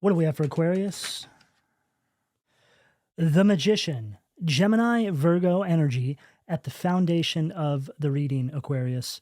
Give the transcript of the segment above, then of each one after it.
What do we have for Aquarius? The Magician, Gemini, Virgo energy at the foundation of the reading, Aquarius.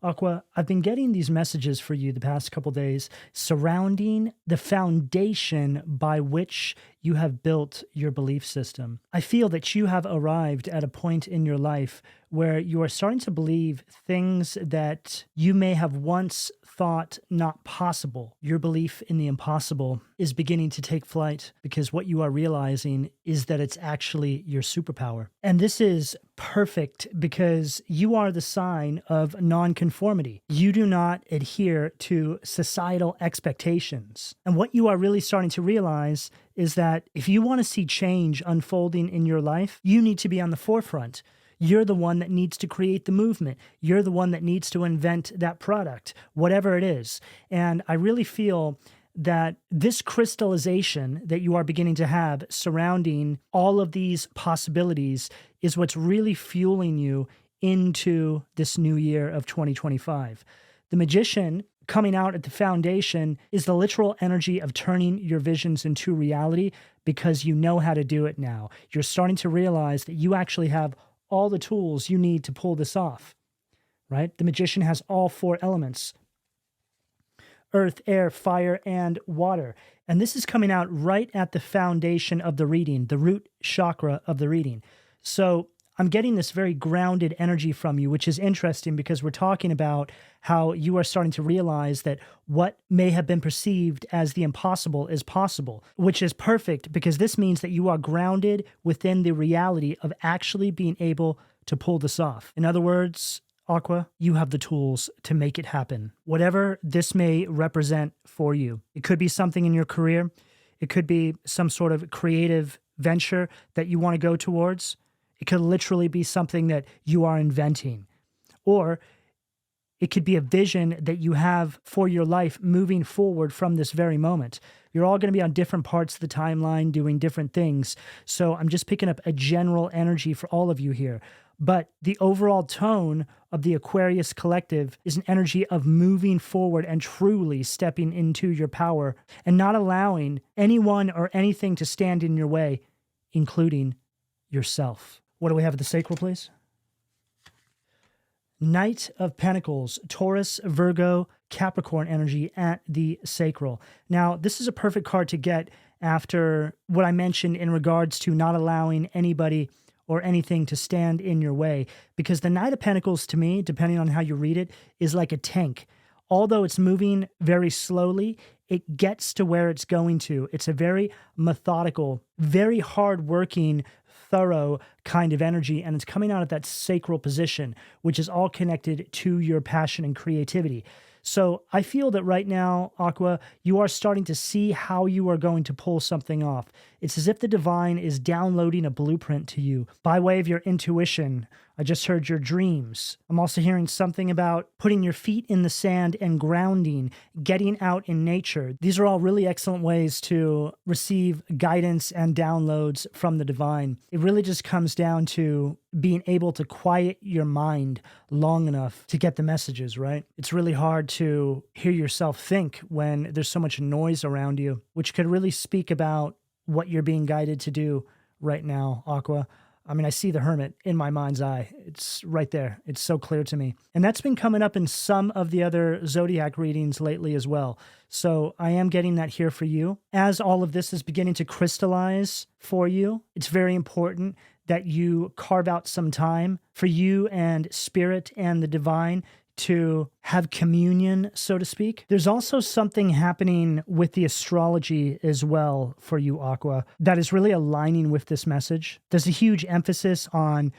Aqua, I've been getting these messages for you the past couple days surrounding the foundation by which you have built your belief system. I feel that you have arrived at a point in your life where you are starting to believe things that you may have once thought not possible. Your belief in the impossible is beginning to take flight because what you are realizing is that it's actually your superpower. And this is perfect because you are the sign of nonconformity. You do not adhere to societal expectations. And what you are really starting to realize is that if you want to see change unfolding in your life, you need to be on the forefront. You're the one that needs to create the movement. You're the one that needs to invent that product, whatever it is. And I really feel that this crystallization that you are beginning to have surrounding all of these possibilities is what's really fueling you into this new year of 2025. The Magician coming out at the foundation is the literal energy of turning your visions into reality because you know how to do it now. You're starting to realize that you actually have all the tools you need to pull this off, right? The Magician has all four elements: earth, air, fire, and water. And this is coming out right at the foundation of the reading, the root chakra of the reading. So I'm getting this very grounded energy from you, which is interesting because we're talking about how you are starting to realize that what may have been perceived as the impossible is possible, which is perfect because this means that you are grounded within the reality of actually being able to pull this off. In other words, Aqua, you have the tools to make it happen, whatever this may represent for you. It could be something in your career. It could be some sort of creative venture that you want to go towards. It could literally be something that you are inventing, or it could be a vision that you have for your life moving forward from this very moment. You're all going to be on different parts of the timeline doing different things. So I'm just picking up a general energy for all of you here. But the overall tone of the Aquarius collective is an energy of moving forward and truly stepping into your power and not allowing anyone or anything to stand in your way, including yourself. What do we have at the sacral, please? Knight of Pentacles, Taurus, Virgo, Capricorn energy at the sacral. Now, this is a perfect card to get after what I mentioned in regards to not allowing anybody or anything to stand in your way, because the Knight of Pentacles, to me, depending on how you read it, is like a tank. Although it's moving very slowly, it gets to where it's going to. It's a very methodical, very hardworking, thorough kind of energy, and it's coming out of that sacral position, which is all connected to your passion and creativity. So I feel that right now, Aqua, you are starting to see how you are going to pull something off. It's as if the divine is downloading a blueprint to you by way of your intuition. I just heard your dreams. I'm also hearing something about putting your feet in the sand and grounding, getting out in nature. These are all really excellent ways to receive guidance and downloads from the divine. It really just comes down to being able to quiet your mind long enough to get the messages, right? It's really hard to hear yourself think when there's so much noise around you, which could really speak about what you're being guided to do right now, Aqua. I mean, I see the Hermit in my mind's eye. It's right there. It's so clear to me. And that's been coming up in some of the other zodiac readings lately as well. So I am getting that here for you. As all of this is beginning to crystallize for you, it's very important that you carve out some time for you and Spirit and the divine to have communion, so to speak. There's also something happening with the astrology as well for you, Aqua, that is really aligning with this message. There's a huge emphasis on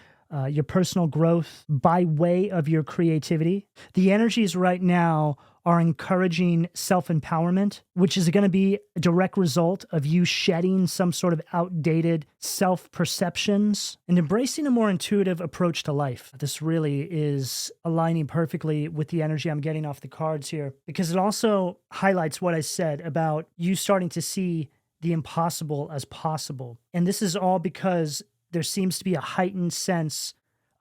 your personal growth by way of your creativity. The energies right now are encouraging self-empowerment, which is going to be a direct result of you shedding some sort of outdated self-perceptions and embracing a more intuitive approach to life. This really is aligning perfectly with the energy I'm getting off the cards here, because it also highlights what I said about you starting to see the impossible as possible. And this is all because there seems to be a heightened sense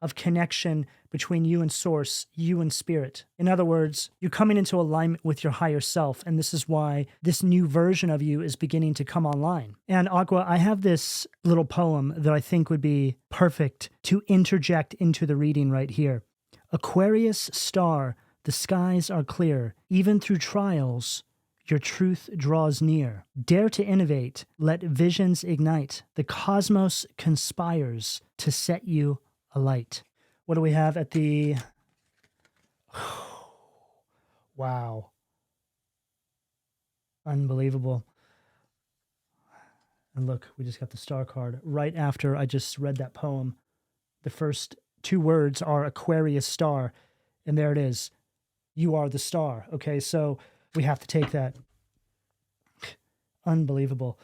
of connection between you and source, you and spirit. In other words, you're coming into alignment with your higher self, and this is why this new version of you is beginning to come online. And Aqua, I have this little poem that I think would be perfect to interject into the reading right here. Aquarius star, the skies are clear, even through trials, your truth draws near. Dare to innovate, let visions ignite. The cosmos conspires to set you alight. What do we have at the... Wow. Unbelievable. And look, we just got the star card. Right after I just read that poem, the first two words are Aquarius star. And there it is. You are the star. Okay, so we have to take that. Unbelievable.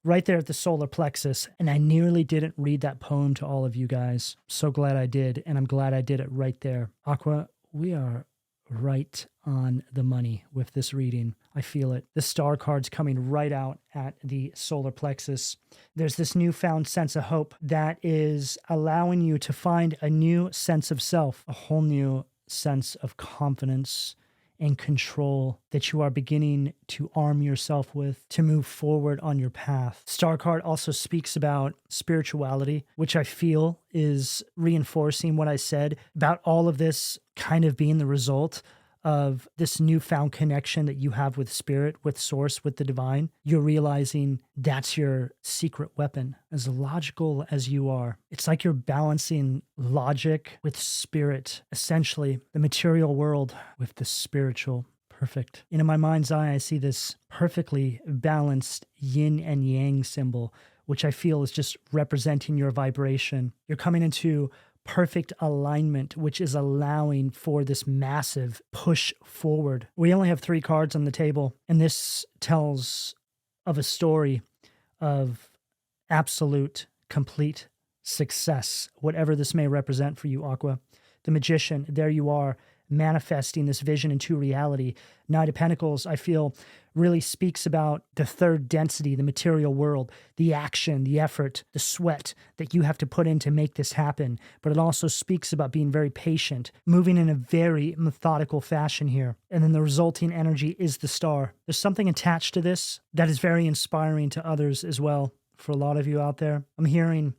Right there at the solar plexus. And I nearly didn't read that poem to all of you guys. So glad I did. And I'm glad I did it right there. Aqua, we are right on the money with this reading. I feel it. The star card's coming right out at the solar plexus. There's this newfound sense of hope that is allowing you to find a new sense of self, a whole new sense of confidence and control that you are beginning to arm yourself with to move forward on your path. Star card also speaks about spirituality, which I feel is reinforcing what I said about all of this kind of being the result of this newfound connection that you have with spirit, with source, with the divine. You're realizing that's your secret weapon. As logical as you are, it's like you're balancing logic with spirit, essentially the material world with the spiritual. Perfect. And in my mind's eye, I see this perfectly balanced yin and yang symbol, which I feel is just representing your vibration. You're coming into perfect alignment, which is allowing for this massive push forward. We only have 3 cards on the table, and this tells of a story of absolute, complete success, whatever this may represent for you, Aqua. The Magician, there you are, manifesting this vision into reality. Knight of Pentacles, I feel, really speaks about the third density, the material world, the action, the effort, the sweat that you have to put in to make this happen. But it also speaks about being very patient, moving in a very methodical fashion here. And then the resulting energy is the star. There's something attached to this that is very inspiring to others as well. For a lot of you out there, I'm hearing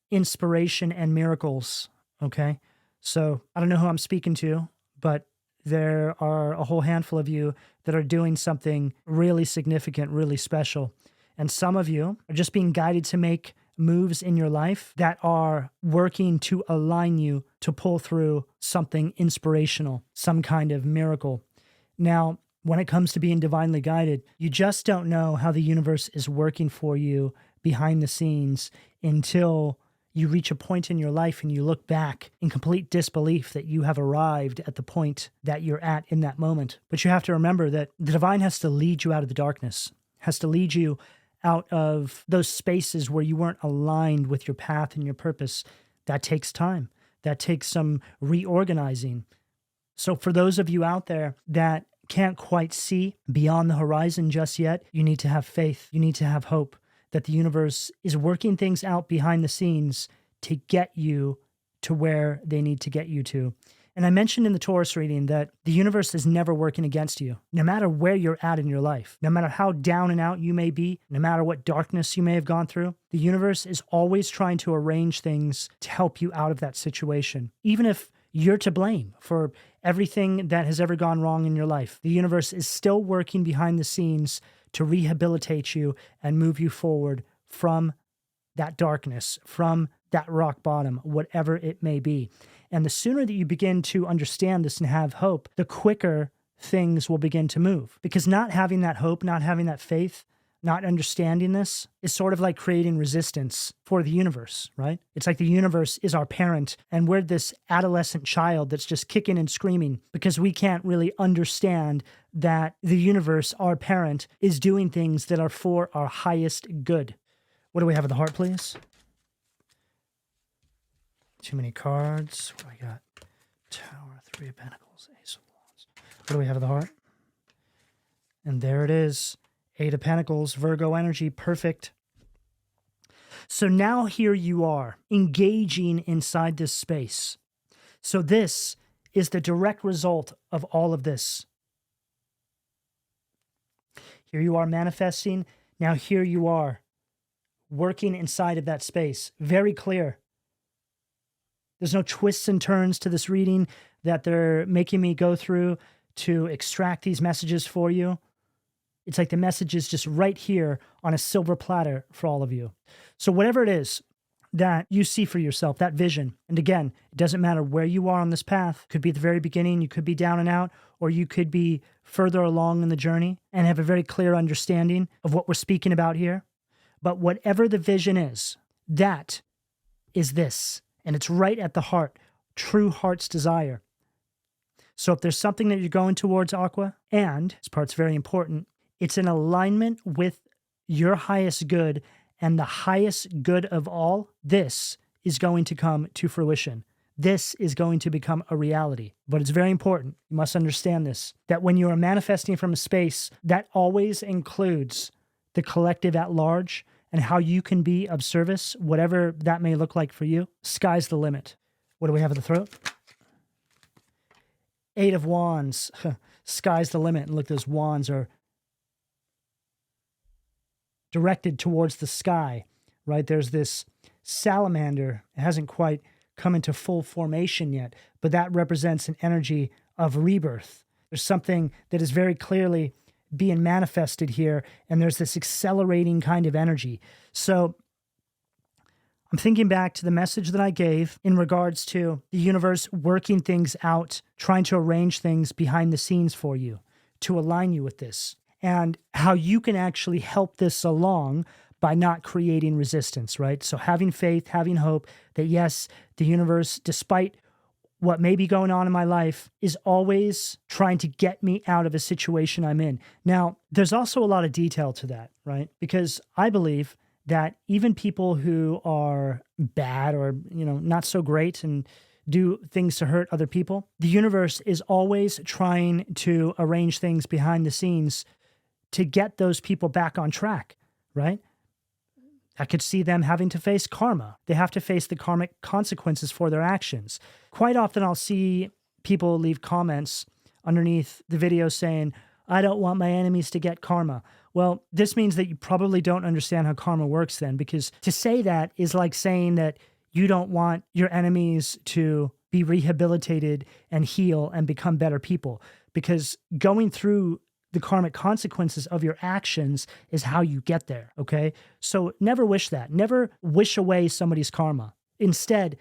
inspiration and miracles, okay? So I don't know who I'm speaking to, but there are a whole handful of you that are doing something really significant, really special. And some of you are just being guided to make moves in your life that are working to align you to pull through something inspirational, some kind of miracle. Now, when it comes to being divinely guided, you just don't know how the universe is working for you behind the scenes until you reach a point in your life and you look back in complete disbelief that you have arrived at the point that you're at in that moment. But you have to remember that the divine has to lead you out of the darkness, has to lead you out of those spaces where you weren't aligned with your path and your purpose. That takes time. That takes some reorganizing. So for those of you out there that can't quite see beyond the horizon just yet, you need to have faith. You need to have hope that the universe is working things out behind the scenes to get you to where they need to get you to. And I mentioned in the Taurus reading that the universe is never working against you, no matter where you're at in your life, no matter how down and out you may be, no matter what darkness you may have gone through. The universe is always trying to arrange things to help you out of that situation, even if you're to blame for everything that has ever gone wrong in your life. The universe is still working behind the scenes to rehabilitate you and move you forward from that darkness, from that rock bottom, whatever it may be. And the sooner that you begin to understand this and have hope, the quicker things will begin to move. Because not having that hope, not having that faith, not understanding this is sort of like creating resistance for the universe, right? It's like the universe is our parent and we're this adolescent child that's just kicking and screaming because we can't really understand that the universe, our parent, is doing things that are for our highest good. What do we have at the heart, please? Too many cards. What do we got? Tower, 3 of Pentacles, Ace of Wands. What do we have at the heart? And there it is. 8 of Pentacles, Virgo energy, perfect. So now here you are, engaging inside this space. So this is the direct result of all of this. Here you are manifesting. Now here you are working inside of that space. Very clear. There's no twists and turns to this reading that they're making me go through to extract these messages for you. It's like the message is just right here on a silver platter for all of you. So whatever it is that you see for yourself, that vision, and again, it doesn't matter where you are on this path. Could be at the very beginning, you could be down and out, or you could be further along in the journey and have a very clear understanding of what we're speaking about here. But whatever the vision is, that is this. And it's right at the heart, true heart's desire. So if there's something that you're going towards, Aqua, and this part's very important, it's in alignment with your highest good and the highest good of all, this is going to come to fruition. This is going to become a reality. But it's very important. You must understand this, that when you are manifesting from a space, that always includes the collective at large and how you can be of service, whatever that may look like for you. Sky's the limit. What do we have at the throat? 8 of Wands. Sky's the limit. And look, those wands are directed towards the sky, right? There's this salamander. It hasn't quite come into full formation yet, but that represents an energy of rebirth. There's something that is very clearly being manifested here, and there's this accelerating kind of energy. So I'm thinking back to the message that I gave in regards to the universe working things out, trying to arrange things behind the scenes for you to align you with this, and how you can actually help this along by not creating resistance, right? So having faith, having hope that yes, the universe, despite what may be going on in my life, is always trying to get me out of a situation I'm in. Now, there's also a lot of detail to that, right? Because I believe that even people who are bad or, not so great and do things to hurt other people, the universe is always trying to arrange things behind the scenes to get those people back on track, right? I could see them having to face karma. They have to face the karmic consequences for their actions. Quite often I'll see people leave comments underneath the video saying, I don't want my enemies to get karma. Well, this means that you probably don't understand how karma works then, because to say that is like saying that you don't want your enemies to be rehabilitated and heal and become better people, because going through the karmic consequences of your actions is how you get there, okay? So never wish that. Never wish away somebody's karma. Instead,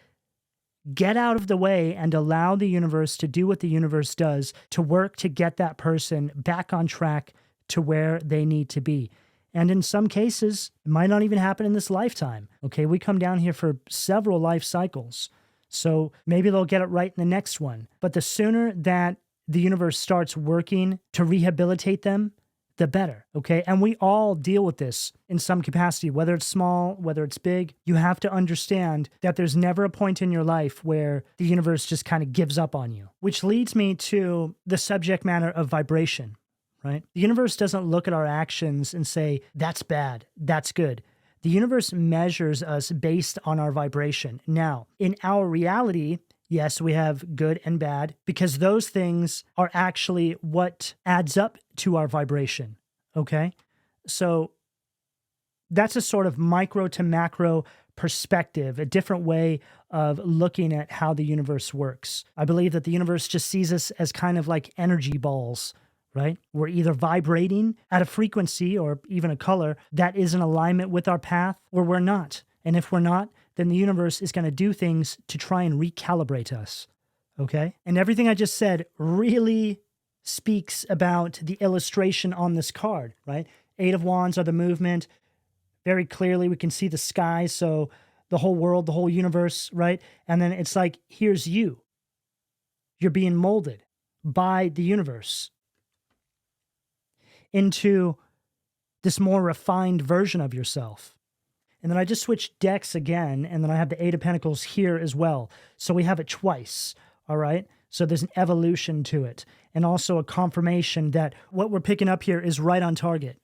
get out of the way and allow the universe to do what the universe does, to work to get that person back on track to where they need to be. And in some cases, it might not even happen in this lifetime, okay? We come down here for several life cycles. So maybe they'll get it right in the next one. But the sooner that the universe starts working to rehabilitate them, the better, okay? And we all deal with this in some capacity, whether it's small, whether it's big. You have to understand that there's never a point in your life where the universe just kind of gives up on you, which leads me to the subject matter of vibration, right? The universe doesn't look at our actions and say, that's bad, that's good. The universe measures us based on our vibration. Now, in our reality, yes, we have good and bad, because those things are actually what adds up to our vibration, okay? So that's a sort of micro to macro perspective, a different way of looking at how the universe works. I believe that the universe just sees us as kind of like energy balls, right? We're either vibrating at a frequency or even a color that is in alignment with our path, or we're not. And if we're not, then the universe is going to do things to try and recalibrate us, okay? And everything I just said really speaks about the illustration on this card, right? 8 of Wands are the movement. Very clearly, we can see the sky, so the whole world, the whole universe, right? And then it's like, here's you. You're being molded by the universe into this more refined version of yourself. And then I just switched decks again, and then I have the 8 of Pentacles here as well. So we have it twice, all right? So there's an evolution to it, and also a confirmation that what we're picking up here is right on target.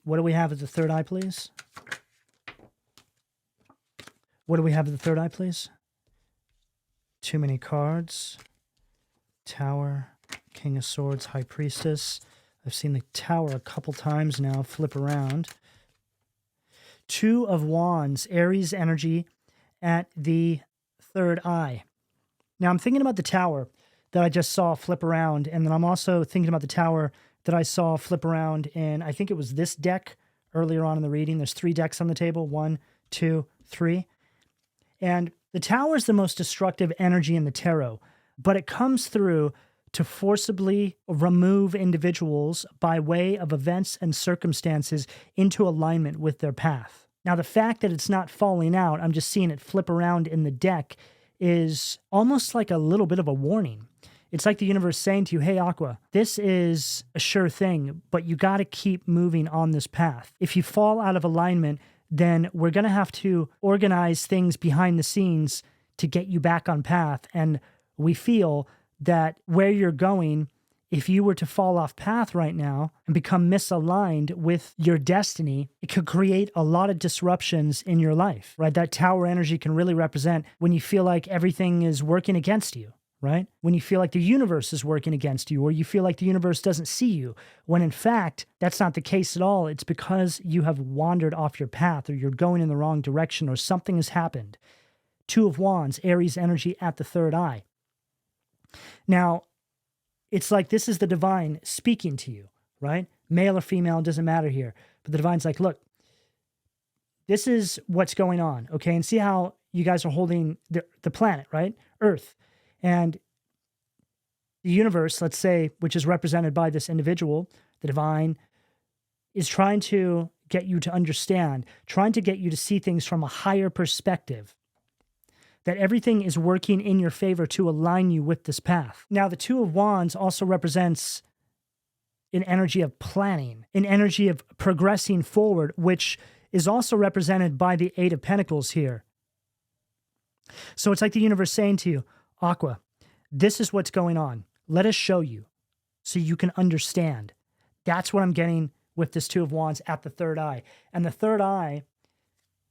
What do we have at the third eye, please? What do we have at the third eye, please? Too many cards. Tower, King of Swords, High Priestess. I've seen the Tower a couple times now flip around. Two of Wands, Aries energy at the third eye. Now I'm thinking about the Tower that I just saw flip around, and then I'm also thinking about the Tower that I saw flip around in, I think it was this deck earlier on in the reading. There's 3 decks on the table, 1, 2, 3. And the Tower is the most destructive energy in the tarot, but it comes through to forcibly remove individuals by way of events and circumstances into alignment with their path. Now, the fact that it's not falling out, I'm just seeing it flip around in the deck, is almost like a little bit of a warning. It's like the universe saying to you, hey, Aqua, this is a sure thing, but you got to keep moving on this path. If you fall out of alignment, then we're going to have to organize things behind the scenes to get you back on path. And we feel that where you're going, if you were to fall off path right now and become misaligned with your destiny, it could create a lot of disruptions in your life, right? That Tower energy can really represent when you feel like everything is working against you, right? When you feel like the universe is working against you, or you feel like the universe doesn't see you, when in fact, that's not the case at all. It's because you have wandered off your path, or you're going in the wrong direction, or something has happened. Two of Wands, Aries energy at the third eye. Now, it's like this is the divine speaking to you, right? Male or female, doesn't matter here. But the divine's like, look, this is what's going on, okay? And see how you guys are holding the planet, right? Earth. And the universe, let's say, which is represented by this individual, the divine, is trying to get you to understand, trying to get you to see things from a higher perspective, that everything is working in your favor to align you with this path. Now, the Two of Wands also represents an energy of planning, an energy of progressing forward, which is also represented by the Eight of Pentacles here. So it's like the universe saying to you, Aqua, this is what's going on. Let us show you so you can understand. That's what I'm getting with this Two of Wands at the third eye. And the third eye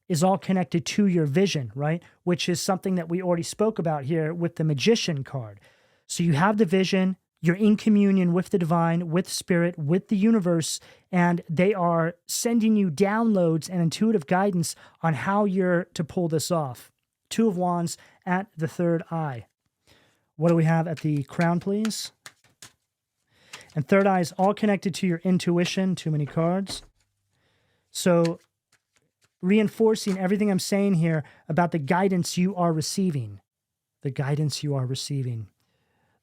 is all connected to your vision, right? Which is something that we already spoke about here with the Magician card. So you have the vision, you're in communion with the divine, with spirit, with the universe, and they are sending you downloads and intuitive guidance on how you're to pull this off. Two of Wands at the third eye. What do we have at the crown, please? And third eye is all connected to your intuition. Too many cards. So reinforcing everything I'm saying here about the guidance you are receiving. The guidance you are receiving.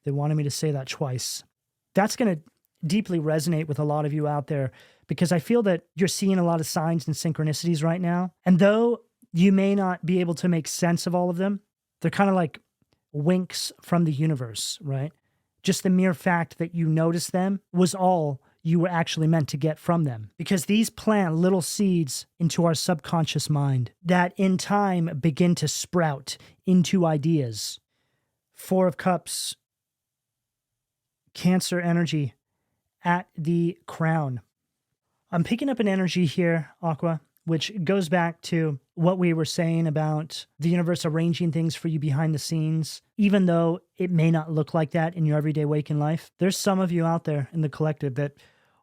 They wanted me to say that twice. That's going to deeply resonate with a lot of you out there, because I feel that you're seeing a lot of signs and synchronicities right now. And though you may not be able to make sense of all of them, they're kind of like winks from the universe, right? Just the mere fact that you notice them was all you were actually meant to get from them, because these plant little seeds into our subconscious mind that in time begin to sprout into ideas. Four of Cups, Cancer energy at the crown. I'm picking up an energy here, Aqua, which goes back to what we were saying about the universe arranging things for you behind the scenes, even though it may not look like that in your everyday waking life. There's some of you out there in the collective that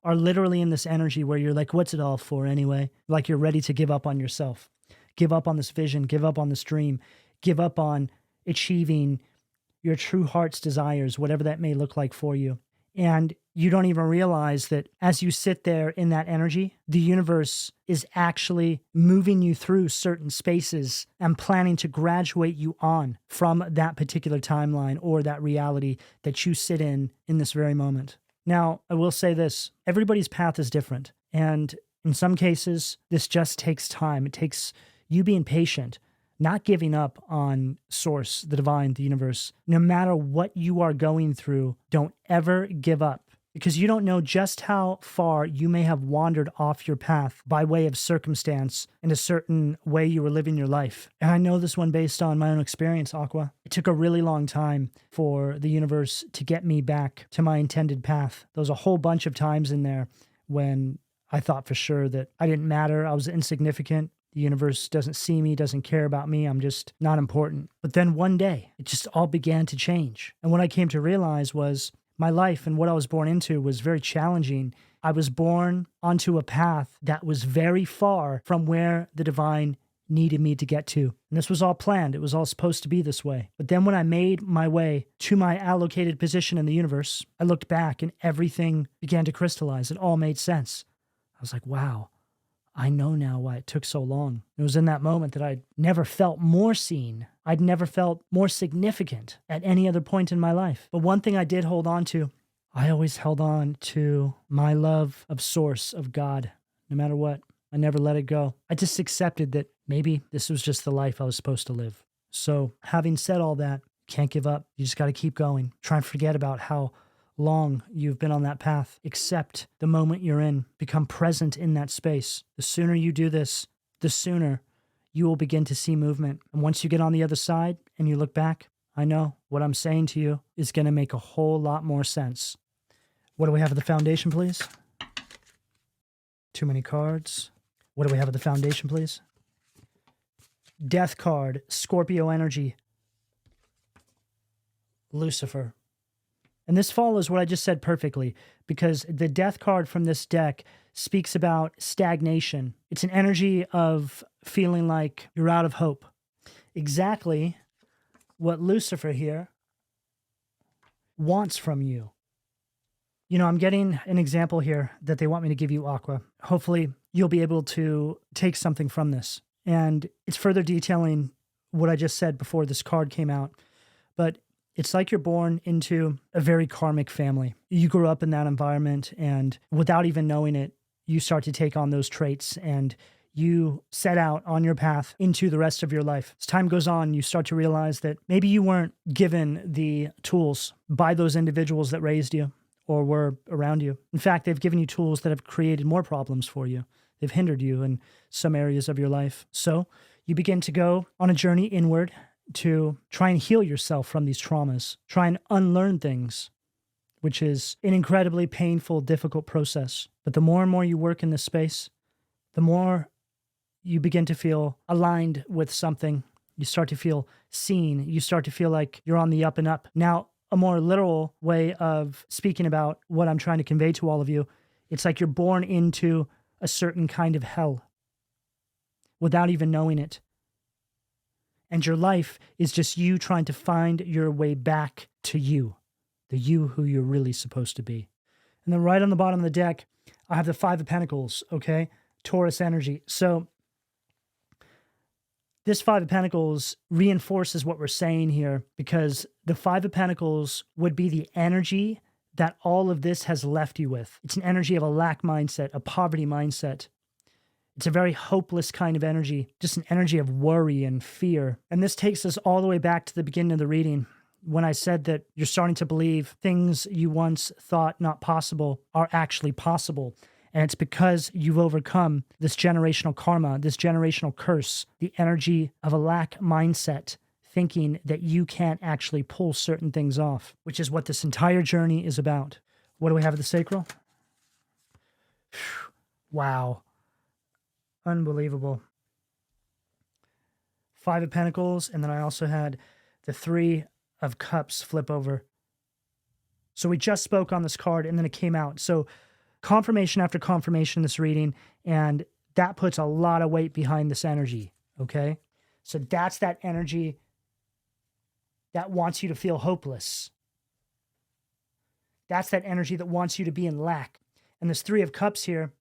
are literally in this energy where you're like, what's it all for anyway? Like you're ready to give up on yourself, give up on this vision, give up on this dream, give up on achieving your true heart's desires, whatever that may look like for you. And you don't even realize that as you sit there in that energy, the universe is actually moving you through certain spaces and planning to graduate you on from that particular timeline or that reality that you sit in this very moment. Now, I will say this, everybody's path is different. And in some cases, this just takes time. It takes you being patient, not giving up on source, the divine, the universe. No matter what you are going through, don't ever give up, because you don't know just how far you may have wandered off your path by way of circumstance in a certain way you were living your life. And I know this one based on my own experience, Aqua. It took a really long time for the universe to get me back to my intended path. There was a whole bunch of times in there when I thought for sure that I didn't matter, I was insignificant, The universe doesn't see me, doesn't care about me. I'm just not important. But then one day, it just all began to change. And what I came to realize was my life and what I was born into was very challenging. I was born onto a path that was very far from where the divine needed me to get to. And this was all planned. It was all supposed to be this way. But then when I made my way to my allocated position in the universe, I looked back and everything began to crystallize. It all made sense. I was like, wow, I know now why it took so long. It was in that moment that I'd never felt more seen. I'd never felt more significant at any other point in my life. But one thing I did hold on to, I always held on to my love of Source, of God, no matter what. I never let it go. I just accepted that maybe this was just the life I was supposed to live. So having said all that, can't give up. You just got to keep going. Try and forget about how long you've been on that path. Accept the moment you're in. Become present in that space. The sooner you do this, the sooner you will begin to see movement. And once you get on the other side and you look back, I know what I'm saying to you is going to make a whole lot more sense. What do we have at the foundation, please? Too many cards. What do we have at the foundation, please? Death card, Scorpio energy, Lucifer. And this follows what I just said perfectly, because the death card from this deck speaks about stagnation. It's an energy of feeling like you're out of hope. Exactly what Lucifer here wants from you. You know, I'm getting an example here that they want me to give you, Aqua. Hopefully, you'll be able to take something from this. And it's further detailing what I just said before this card came out. But it's like you're born into a very karmic family. You grew up in that environment, and without even knowing it, you start to take on those traits, and you set out on your path into the rest of your life. As time goes on, you start to realize that maybe you weren't given the tools by those individuals that raised you or were around you. In fact, they've given you tools that have created more problems for you. They've hindered you in some areas of your life. So you begin to go on a journey inward to try and heal yourself from these traumas, try and unlearn things, which is an incredibly painful, difficult process. But the more and more you work in this space, the more you begin to feel aligned with something. You start to feel seen. You start to feel like you're on the up and up. Now, a more literal way of speaking about what I'm trying to convey to all of you, it's like you're born into a certain kind of hell without even knowing it. And your life is just you trying to find your way back to you, the you who you're really supposed to be. And then right on the bottom of the deck, I have the Five of Pentacles, okay? Taurus energy. So this Five of Pentacles reinforces what we're saying here, because the Five of Pentacles would be the energy that all of this has left you with. It's an energy of a lack mindset, a poverty mindset. It's a very hopeless kind of energy, just an energy of worry and fear. And this takes us all the way back to the beginning of the reading, when I said that you're starting to believe things you once thought not possible are actually possible. And it's because you've overcome this generational karma, this generational curse, the energy of a lack mindset, thinking that you can't actually pull certain things off, which is what this entire journey is about. What do we have at the sacral? Wow. Unbelievable. Five of Pentacles, and then I also had the Three of Cups flip over. So we just spoke on this card, and then it came out. So confirmation after confirmation in this reading, and that puts a lot of weight behind this energy, okay? So that's that energy that wants you to feel hopeless. That's that energy that wants you to be in lack. And this Three of Cups here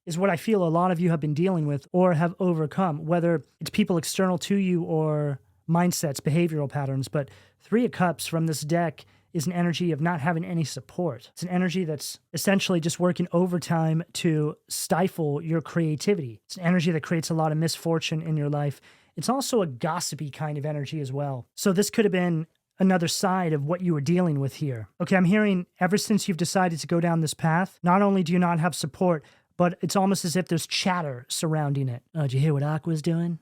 is what I feel a lot of you have been dealing with or have overcome, whether it's people external to you or mindsets, behavioral patterns. But Three of Cups from this deck is an energy of not having any support. It's an energy that's essentially just working overtime to stifle your creativity. It's an energy that creates a lot of misfortune in your life. It's also a gossipy kind of energy as well. So this could have been another side of what you were dealing with here. Okay, I'm hearing ever since you've decided to go down this path, not only do you not have support, but it's almost as if there's chatter surrounding it. Oh, did you hear what Aqua's doing?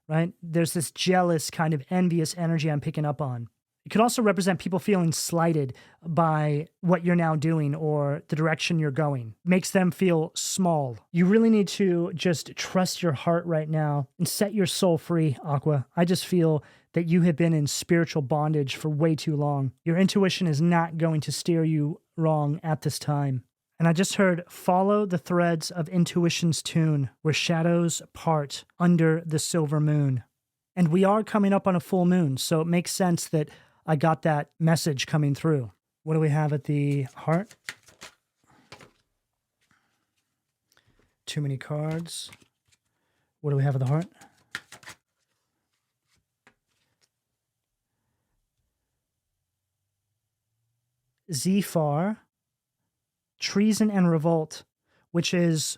Right? There's this jealous kind of envious energy I'm picking up on. It could also represent people feeling slighted by what you're now doing or the direction you're going. Makes them feel small. You really need to just trust your heart right now and set your soul free, Aqua. I just feel that you have been in spiritual bondage for way too long. Your intuition is not going to steer you wrong at this time. And I just heard, follow the threads of intuition's tune where shadows part under the silver moon. And we are coming up on a full moon, so it makes sense that I got that message coming through. What do we have at the heart? Too many cards. What do we have at the heart? Zephyr, treason and revolt, which is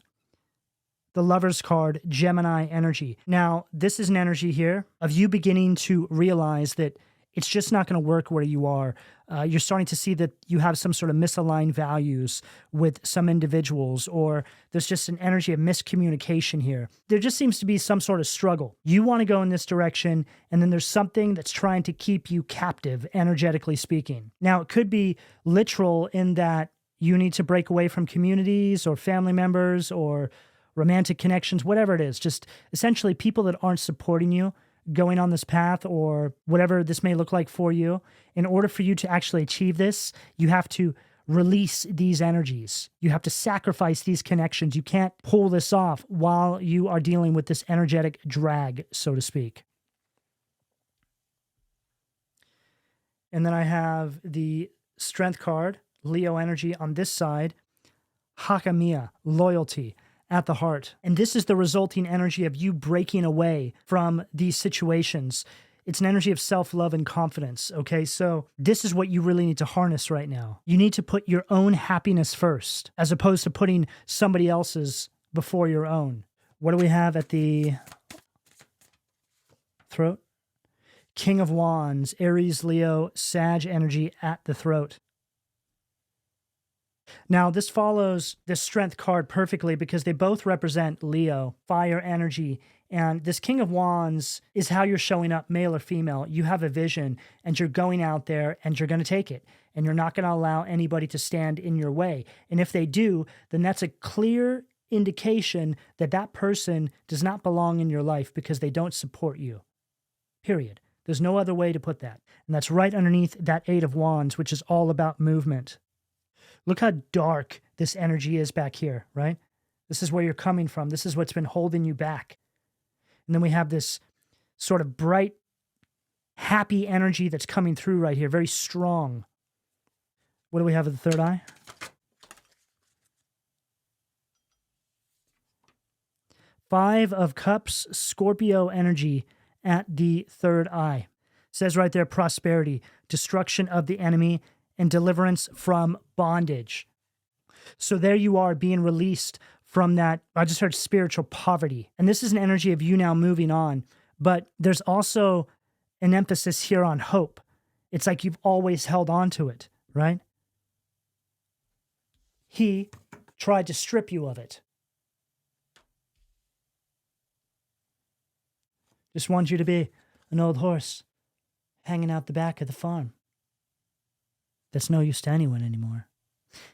the Lover's card, Gemini energy. Now, this is an energy here of you beginning to realize that it's just not going to work where you are. You're starting to see that you have some sort of misaligned values with some individuals, or there's just an energy of miscommunication here. There just seems to be some sort of struggle. You want to go in this direction, and then there's something that's trying to keep you captive, energetically speaking. Now, it could be literal in that you need to break away from communities or family members or romantic connections, whatever it is. Just essentially people that aren't supporting you going on this path or whatever this may look like for you. In order for you to actually achieve this, you have to release these energies. You have to sacrifice these connections. You can't pull this off while you are dealing with this energetic drag, so to speak. And then I have the Strength card, Leo energy on this side, Hakamiya, loyalty at the heart. And this is the resulting energy of you breaking away from these situations. It's an energy of self-love and confidence, okay? So this is what you really need to harness right now. You need to put your own happiness first, as opposed to putting somebody else's before your own. What do we have at the throat? King of Wands, Aries, Leo, Sag energy at the throat. Now, this follows the Strength card perfectly because they both represent Leo, fire energy. And this King of Wands is how you're showing up, male or female. You have a vision and you're going out there and you're going to take it. And you're not going to allow anybody to stand in your way. And if they do, then that's a clear indication that that person does not belong in your life because they don't support you. Period. There's no other way to put that. And that's right underneath that Eight of Wands, which is all about movement. Look how dark this energy is back here, right? This is where you're coming from. This is what's been holding you back. And then we have this sort of bright, happy energy that's coming through right here, very strong. What do we have at the third eye? Five of Cups, Scorpio energy at the third eye. It says right there, prosperity, destruction of the enemy, and deliverance from bondage. So there you are being released from that, I just heard spiritual poverty. And this is an energy of you now moving on. But there's also an emphasis here on hope. It's like you've always held on to it, right? He tried to strip you of it. Just want you to be an old horse hanging out the back of the farm. That's no use to anyone anymore.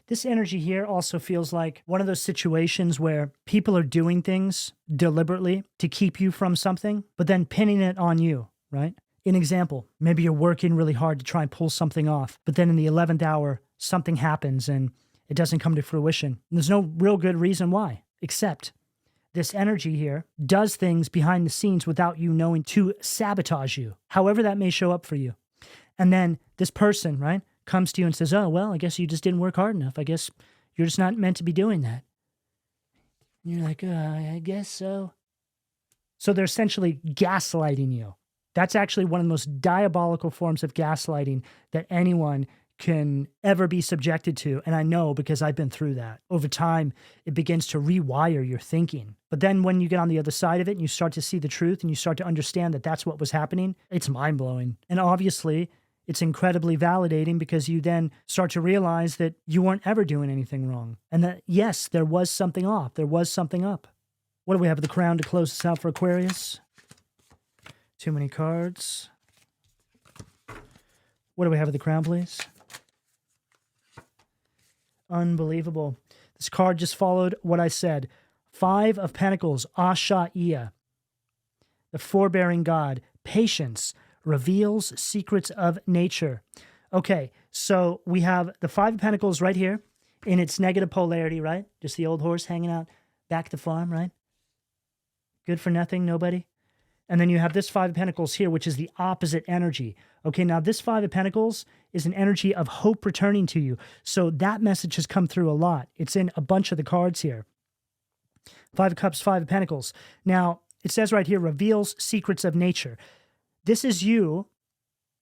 This energy here also feels like one of those situations where people are doing things deliberately to keep you from something, but then pinning it on you, right? An example, maybe you're working really hard to try and pull something off, but then in the 11th hour, something happens and it doesn't come to fruition. And there's no real good reason why, except this energy here does things behind the scenes without you knowing to sabotage you, however that may show up for you. And then this person, right, comes to you and says, oh, well, I guess you just didn't work hard enough. I guess you're just not meant to be doing that. And you're like, I guess so. So they're essentially gaslighting you. That's actually one of the most diabolical forms of gaslighting that anyone can ever be subjected to. And I know because I've been through that. Over time, it begins to rewire your thinking. But then when you get on the other side of it and you start to see the truth and you start to understand that that's what was happening, it's mind-blowing. And obviously, it's incredibly validating because you then start to realize that you weren't ever doing anything wrong. And that, yes, there was something off. There was something up. What do we have at the crown to close this out for Aquarius? Too many cards. What do we have with the crown, please? Unbelievable. This card just followed what I said. 5 of Pentacles, Ashaiya, the forbearing God, patience, reveals secrets of nature. Okay, so we have the 5 of Pentacles right here in its negative polarity, right? Just the old horse hanging out back at the farm, right? Good for nothing, nobody. And then you have this 5 of Pentacles here, which is the opposite energy. Okay, now this 5 of Pentacles is an energy of hope returning to you. So that message has come through a lot. It's in a bunch of the cards here. 5 of Cups, 5 of Pentacles. Now, it says right here, reveals secrets of nature. This is you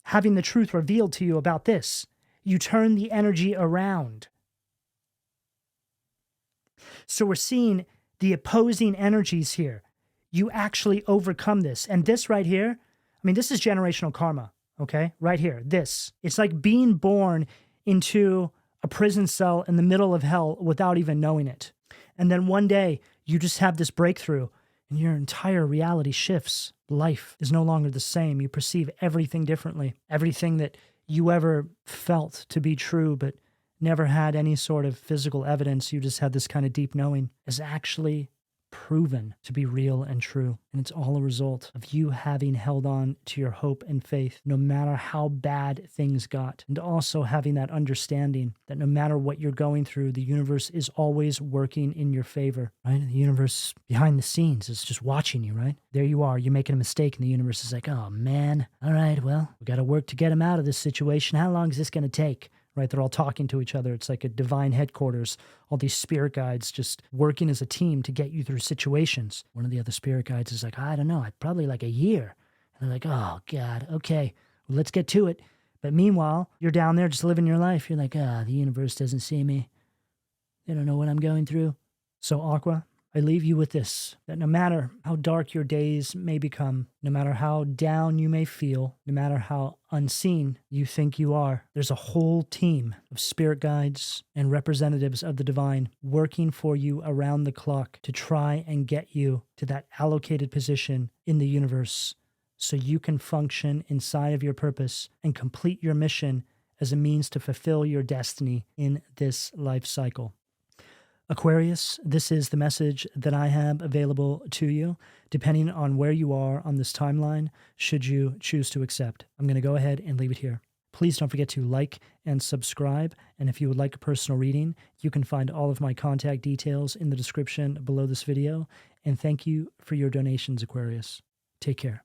having the truth revealed to you about this. You turn the energy around. So we're seeing the opposing energies here. You actually overcome this. And this right here, I mean, this is generational karma, okay? Right here, this. It's like being born into a prison cell in the middle of hell without even knowing it. And then one day, you just have this breakthrough and your entire reality shifts. Life is no longer the same. You perceive everything differently. Everything that you ever felt to be true but never had any sort of physical evidence, you just had this kind of deep knowing, is actually proven to be real and true. And it's all a result of you having held on to your hope and faith, no matter how bad things got. And also having that understanding that no matter what you're going through, the universe is always working in your favor, right? The universe behind the scenes is just watching you, right? There you are, you're making a mistake, and the universe is like, oh man, all right, well, we got to work to get him out of this situation. How long is this going to take? Right? They're all talking to each other. It's like a divine headquarters, all these spirit guides just working as a team to get you through situations. One of the other spirit guides is like, I don't know, probably like a year. And they're like, oh God, okay, well, let's get to it. But meanwhile, you're down there just living your life. You're like, the universe doesn't see me. They don't know what I'm going through. So Aqua, I leave you with this, that no matter how dark your days may become, no matter how down you may feel, no matter how unseen you think you are, there's a whole team of spirit guides and representatives of the divine working for you around the clock to try and get you to that allocated position in the universe so you can function inside of your purpose and complete your mission as a means to fulfill your destiny in this life cycle. Aquarius, this is the message that I have available to you, depending on where you are on this timeline, should you choose to accept. I'm going to go ahead and leave it here. Please don't forget to like and subscribe, and if you would like a personal reading, you can find all of my contact details in the description below this video, and thank you for your donations, Aquarius. Take care.